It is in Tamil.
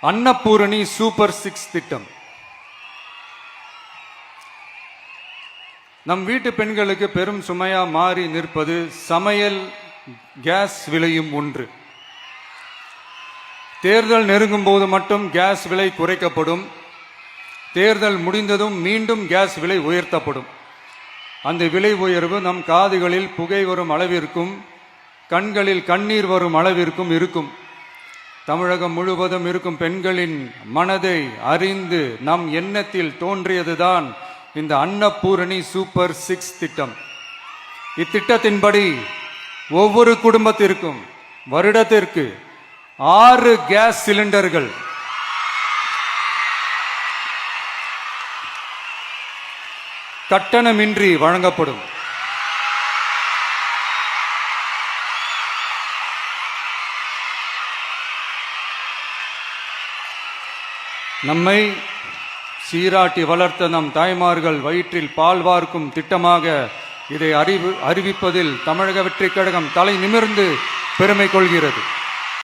அன்னபூரணி சூப்பர் 6 திட்டம். நம் வீட்டு பெண்களுக்கு பெரும் சுமையா மாறி நிற்பது சமையல் கேஸ் விலையும் ஒன்று. தேர்தல் நெருங்கும் போது மட்டும் கேஸ் விலை குறைக்கப்படும். தேர்தல் முடிந்ததும் மீண்டும் கேஸ் விலை உயர்த்தப்படும். அந்த விலை உயர்வு நம் காதுகளில் புகை வரும் அளவிற்கும் கண்களில் கண்ணீர் வரும் அளவிற்கும் இருக்கும். தமிழகம் முழுவதும் இருக்கும் பெண்களின் மனதை அறிந்து நம் எண்ணத்தில் தோன்றியதுதான் இந்த அன்னபூரணி சூப்பர் 6 திட்டம். இத்திட்டத்தின்படி ஒவ்வொரு குடும்பத்திற்கும் வருடத்திற்கு 6 கேஸ் சிலிண்டர்கள் கட்டணமின்றி வழங்கப்படும். நம்மை சீராட்டி வளர்த்த நம் தாய்மார்கள் வயிற்றில் பால் வார்க்கும் திட்டமாக இதை அறிவிப்பதில் தமிழக வெற்றிக் கழகம் தலை நிமிர்ந்து பெருமை கொள்கிறது.